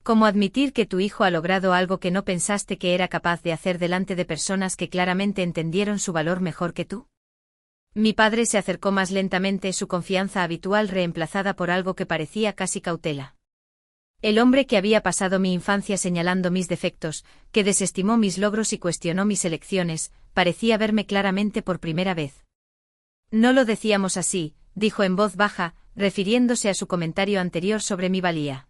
¿Cómo admitir que tu hijo ha logrado algo que no pensaste que era capaz de hacer delante de personas que claramente entendieron su valor mejor que tú? Mi padre se acercó más lentamente, su confianza habitual reemplazada por algo que parecía casi cautela. El hombre que había pasado mi infancia señalando mis defectos, que desestimó mis logros y cuestionó mis elecciones, parecía verme claramente por primera vez. No lo decíamos así, dijo en voz baja, refiriéndose a su comentario anterior sobre mi valía.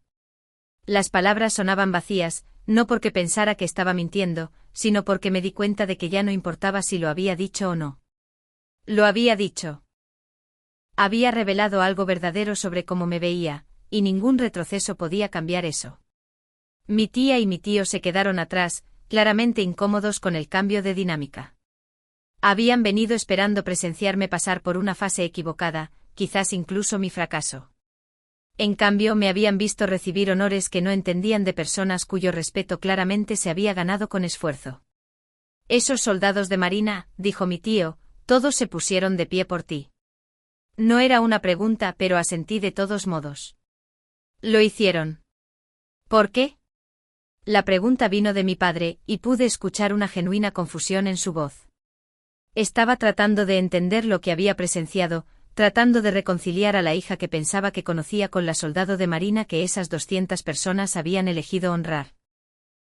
Las palabras sonaban vacías, no porque pensara que estaba mintiendo, sino porque me di cuenta de que ya no importaba si lo había dicho o no. Lo había dicho. Había revelado algo verdadero sobre cómo me veía, y ningún retroceso podía cambiar eso. Mi tía y mi tío se quedaron atrás, claramente incómodos con el cambio de dinámica. Habían venido esperando presenciarme pasar por una fase equivocada, quizás incluso mi fracaso. En cambio me habían visto recibir honores que no entendían de personas cuyo respeto claramente se había ganado con esfuerzo. Esos soldados de marina, dijo mi tío, todos se pusieron de pie por ti. No era una pregunta, pero asentí de todos modos. Lo hicieron. ¿Por qué? La pregunta vino de mi padre, y pude escuchar una genuina confusión en su voz. Estaba tratando de entender lo que había presenciado, tratando de reconciliar a la hija que pensaba que conocía con la soldado de marina que esas 200 personas habían elegido honrar.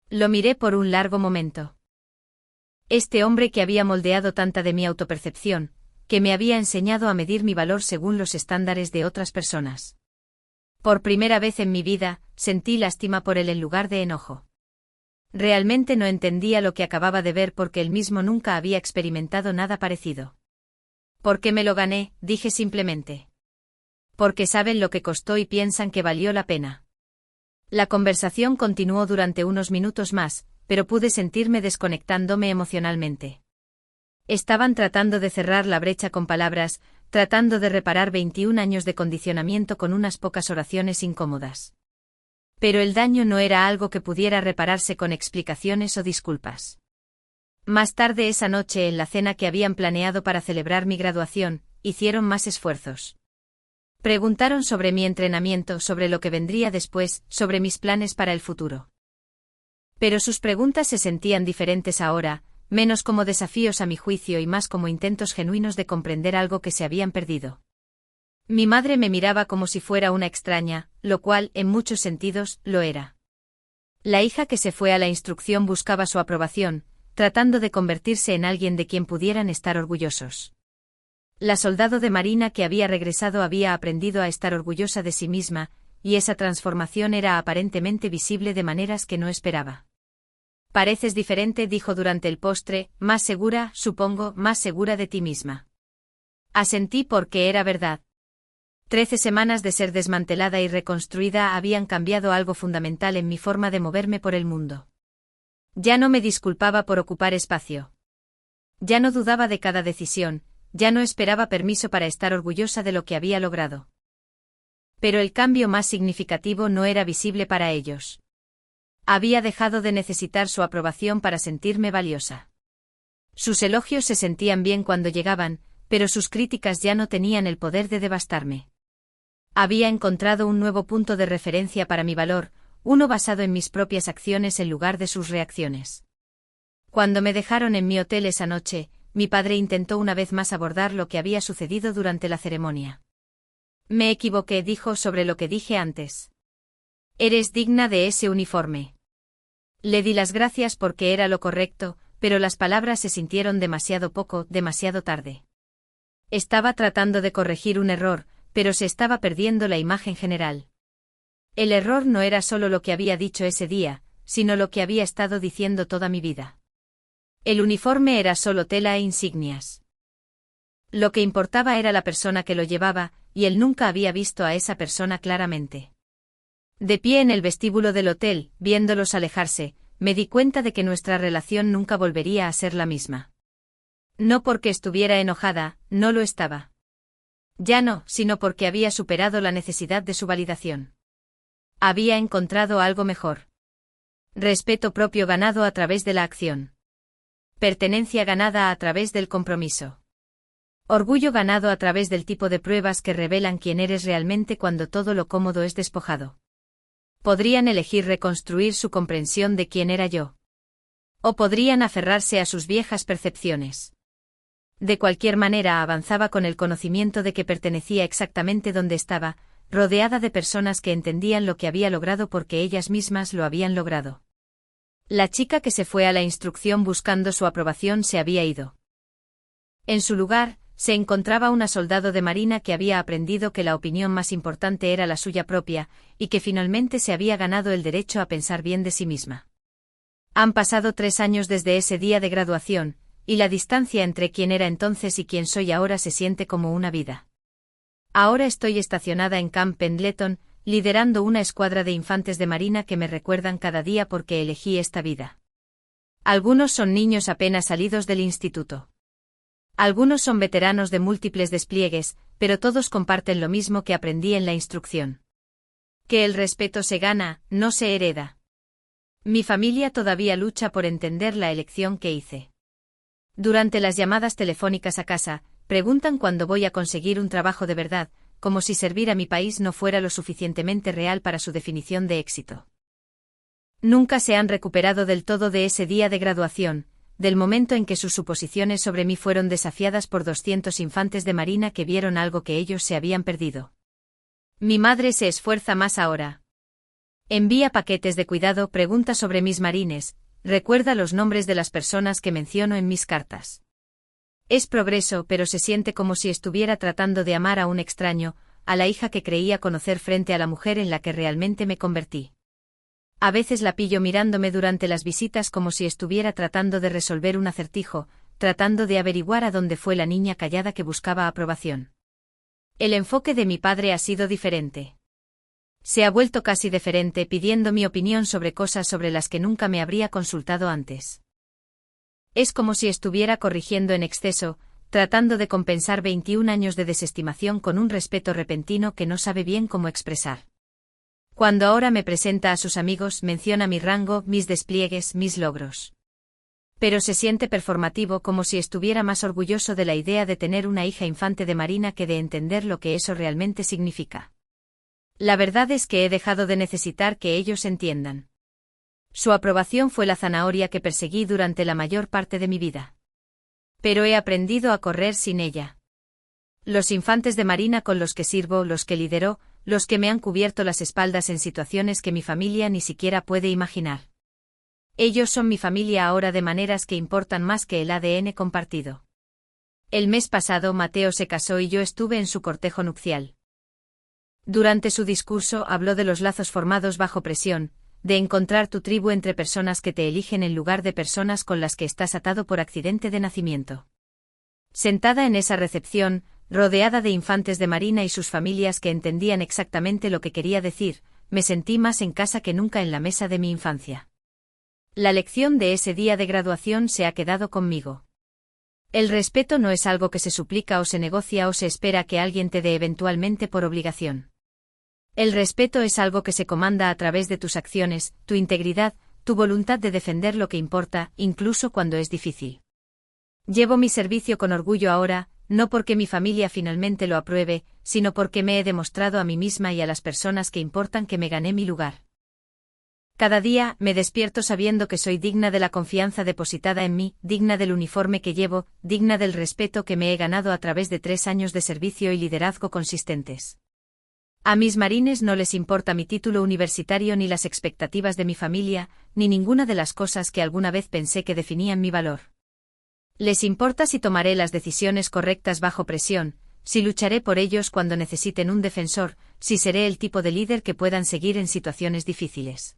Lo miré por un largo momento. Este hombre que había moldeado tanta de mi autopercepción, que me había enseñado a medir mi valor según los estándares de otras personas. Por primera vez en mi vida, sentí lástima por él en lugar de enojo. Realmente no entendía lo que acababa de ver porque él mismo nunca había experimentado nada parecido. ¿Por qué me lo gané?, dije simplemente. Porque saben lo que costó y piensan que valió la pena. La conversación continuó durante unos minutos más, pero pude sentirme desconectándome emocionalmente. Estaban tratando de cerrar la brecha con palabras, tratando de reparar 21 años de condicionamiento con unas pocas oraciones incómodas. Pero el daño no era algo que pudiera repararse con explicaciones o disculpas. Más tarde esa noche en la cena que habían planeado para celebrar mi graduación, hicieron más esfuerzos. Preguntaron sobre mi entrenamiento, sobre lo que vendría después, sobre mis planes para el futuro. Pero sus preguntas se sentían diferentes ahora, menos como desafíos a mi juicio y más como intentos genuinos de comprender algo que se habían perdido. Mi madre me miraba como si fuera una extraña, lo cual, en muchos sentidos, lo era. La hija que se fue a la instrucción buscaba su aprobación, tratando de convertirse en alguien de quien pudieran estar orgullosos. La soldado de marina que había regresado había aprendido a estar orgullosa de sí misma, y esa transformación era aparentemente visible de maneras que no esperaba. Pareces diferente, dijo durante el postre, más segura, supongo, más segura de ti misma. Asentí porque era verdad. 13 semanas de ser desmantelada y reconstruida habían cambiado algo fundamental en mi forma de moverme por el mundo. Ya no me disculpaba por ocupar espacio. Ya no dudaba de cada decisión, ya no esperaba permiso para estar orgullosa de lo que había logrado. Pero el cambio más significativo no era visible para ellos. Había dejado de necesitar su aprobación para sentirme valiosa. Sus elogios se sentían bien cuando llegaban, pero sus críticas ya no tenían el poder de devastarme. Había encontrado un nuevo punto de referencia para mi valor, uno basado en mis propias acciones en lugar de sus reacciones. Cuando me dejaron en mi hotel esa noche, mi padre intentó una vez más abordar lo que había sucedido durante la ceremonia. Me equivoqué, dijo, sobre lo que dije antes. Eres digna de ese uniforme. Le di las gracias porque era lo correcto, pero las palabras se sintieron demasiado poco, demasiado tarde. Estaba tratando de corregir un error, pero se estaba perdiendo la imagen general. El error no era solo lo que había dicho ese día, sino lo que había estado diciendo toda mi vida. El uniforme era solo tela e insignias. Lo que importaba era la persona que lo llevaba, y él nunca había visto a esa persona claramente. De pie en el vestíbulo del hotel, viéndolos alejarse, me di cuenta de que nuestra relación nunca volvería a ser la misma. No porque estuviera enojada, no lo estaba. Ya no, sino porque había superado la necesidad de su validación. Había encontrado algo mejor. Respeto propio ganado a través de la acción. Pertenencia ganada a través del compromiso. Orgullo ganado a través del tipo de pruebas que revelan quién eres realmente cuando todo lo cómodo es despojado. Podrían elegir reconstruir su comprensión de quién era yo. O podrían aferrarse a sus viejas percepciones. De cualquier manera avanzaba con el conocimiento de que pertenecía exactamente donde estaba, rodeada de personas que entendían lo que había logrado porque ellas mismas lo habían logrado. La chica que se fue a la instrucción buscando su aprobación se había ido. En su lugar, se encontraba una soldado de marina que había aprendido que la opinión más importante era la suya propia, y que finalmente se había ganado el derecho a pensar bien de sí misma. Han pasado 3 años desde ese día de graduación, y la distancia entre quien era entonces y quien soy ahora se siente como una vida. Ahora estoy estacionada en Camp Pendleton, liderando una escuadra de infantes de marina que me recuerdan cada día porque elegí esta vida. Algunos son niños apenas salidos del instituto. Algunos son veteranos de múltiples despliegues, pero todos comparten lo mismo que aprendí en la instrucción. Que el respeto se gana, no se hereda. Mi familia todavía lucha por entender la elección que hice. Durante las llamadas telefónicas a casa, preguntan cuándo voy a conseguir un trabajo de verdad, como si servir a mi país no fuera lo suficientemente real para su definición de éxito. Nunca se han recuperado del todo de ese día de graduación, del momento en que sus suposiciones sobre mí fueron desafiadas por 200 infantes de marina que vieron algo que ellos se habían perdido. Mi madre se esfuerza más ahora. Envía paquetes de cuidado, pregunta sobre mis marines, recuerda los nombres de las personas que menciono en mis cartas. Es progreso, pero se siente como si estuviera tratando de amar a un extraño, a la hija que creía conocer frente a la mujer en la que realmente me convertí. A veces la pillo mirándome durante las visitas como si estuviera tratando de resolver un acertijo, tratando de averiguar a dónde fue la niña callada que buscaba aprobación. El enfoque de mi padre ha sido diferente. Se ha vuelto casi deferente pidiendo mi opinión sobre cosas sobre las que nunca me habría consultado antes. Es como si estuviera corrigiendo en exceso, tratando de compensar 21 años de desestimación con un respeto repentino que no sabe bien cómo expresar. Cuando ahora me presenta a sus amigos, menciona mi rango, mis despliegues, mis logros. Pero se siente performativo, como si estuviera más orgulloso de la idea de tener una hija infante de Marina que de entender lo que eso realmente significa. La verdad es que he dejado de necesitar que ellos entiendan. Su aprobación fue la zanahoria que perseguí durante la mayor parte de mi vida. Pero he aprendido a correr sin ella. Los infantes de Marina con los que sirvo, los que lidero, los que me han cubierto las espaldas en situaciones que mi familia ni siquiera puede imaginar. Ellos son mi familia ahora de maneras que importan más que el ADN compartido. El mes pasado Mateo se casó y yo estuve en su cortejo nupcial. Durante su discurso habló de los lazos formados bajo presión, de encontrar tu tribu entre personas que te eligen en lugar de personas con las que estás atado por accidente de nacimiento. Sentada en esa recepción, rodeada de infantes de Marina y sus familias que entendían exactamente lo que quería decir, me sentí más en casa que nunca en la mesa de mi infancia. La lección de ese día de graduación se ha quedado conmigo. El respeto no es algo que se suplica o se negocia o se espera que alguien te dé eventualmente por obligación. El respeto es algo que se comanda a través de tus acciones, tu integridad, tu voluntad de defender lo que importa, incluso cuando es difícil. Llevo mi servicio con orgullo ahora, no porque mi familia finalmente lo apruebe, sino porque me he demostrado a mí misma y a las personas que importan que me gané mi lugar. Cada día me despierto sabiendo que soy digna de la confianza depositada en mí, digna del uniforme que llevo, digna del respeto que me he ganado a través de 3 años de servicio y liderazgo consistentes. A mis marines no les importa mi título universitario ni las expectativas de mi familia, ni ninguna de las cosas que alguna vez pensé que definían mi valor. Les importa si tomaré las decisiones correctas bajo presión, si lucharé por ellos cuando necesiten un defensor, si seré el tipo de líder que puedan seguir en situaciones difíciles.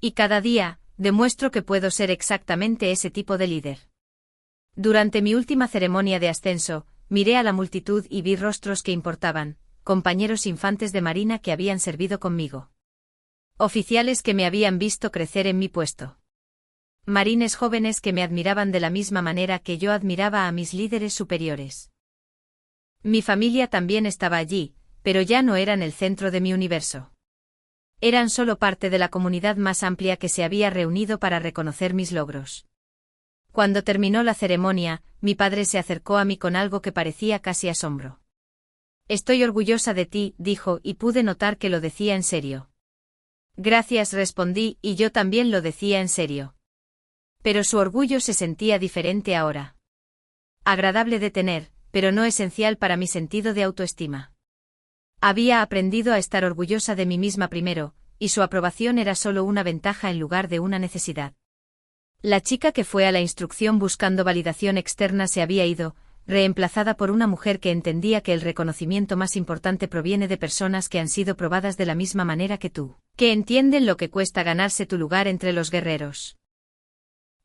Y cada día, demuestro que puedo ser exactamente ese tipo de líder. Durante mi última ceremonia de ascenso, miré a la multitud y vi rostros que importaban, compañeros infantes de Marina que habían servido conmigo. Oficiales que me habían visto crecer en mi puesto. Marines jóvenes que me admiraban de la misma manera que yo admiraba a mis líderes superiores. Mi familia también estaba allí, pero ya no eran el centro de mi universo. Eran solo parte de la comunidad más amplia que se había reunido para reconocer mis logros. Cuando terminó la ceremonia, mi padre se acercó a mí con algo que parecía casi asombro. Estoy orgullosa de ti, dijo, y pude notar que lo decía en serio. Gracias, respondí, y yo también lo decía en serio. Pero su orgullo se sentía diferente ahora. Agradable de tener, pero no esencial para mi sentido de autoestima. Había aprendido a estar orgullosa de mí misma primero, y su aprobación era solo una ventaja en lugar de una necesidad. La chica que fue a la instrucción buscando validación externa se había ido, reemplazada por una mujer que entendía que el reconocimiento más importante proviene de personas que han sido probadas de la misma manera que tú, que entienden lo que cuesta ganarse tu lugar entre los guerreros.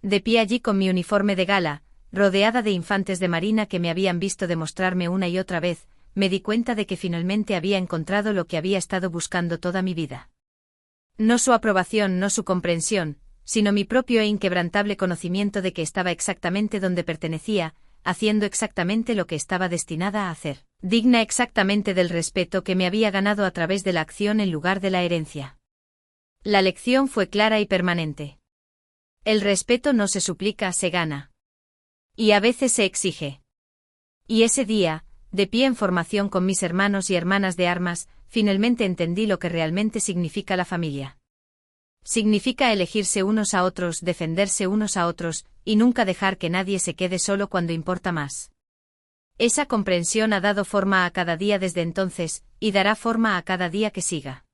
De pie allí con mi uniforme de gala, rodeada de infantes de Marina que me habían visto demostrarme una y otra vez, me di cuenta de que finalmente había encontrado lo que había estado buscando toda mi vida. No su aprobación, no su comprensión, sino mi propio e inquebrantable conocimiento de que estaba exactamente donde pertenecía, haciendo exactamente lo que estaba destinada a hacer, digna exactamente del respeto que me había ganado a través de la acción en lugar de la herencia. La lección fue clara y permanente. El respeto no se suplica, se gana. Y a veces se exige. Y ese día, de pie en formación con mis hermanos y hermanas de armas, finalmente entendí lo que realmente significa la familia. Significa elegirse unos a otros, defenderse unos a otros, y nunca dejar que nadie se quede solo cuando importa más. Esa comprensión ha dado forma a cada día desde entonces, y dará forma a cada día que siga.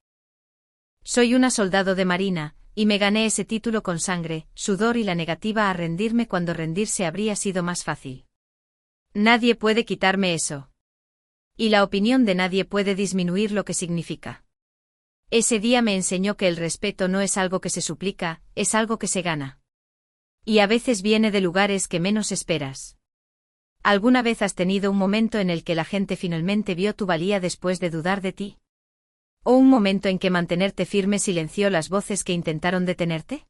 Soy una soldado de Marina, y me gané ese título con sangre, sudor y la negativa a rendirme cuando rendirse habría sido más fácil. Nadie puede quitarme eso. Y la opinión de nadie puede disminuir lo que significa. Ese día me enseñó que el respeto no es algo que se suplica, es algo que se gana. Y a veces viene de lugares que menos esperas. ¿Alguna vez has tenido un momento en el que la gente finalmente vio tu valía después de dudar de ti? ¿O un momento en que mantenerte firme silenció las voces que intentaron detenerte?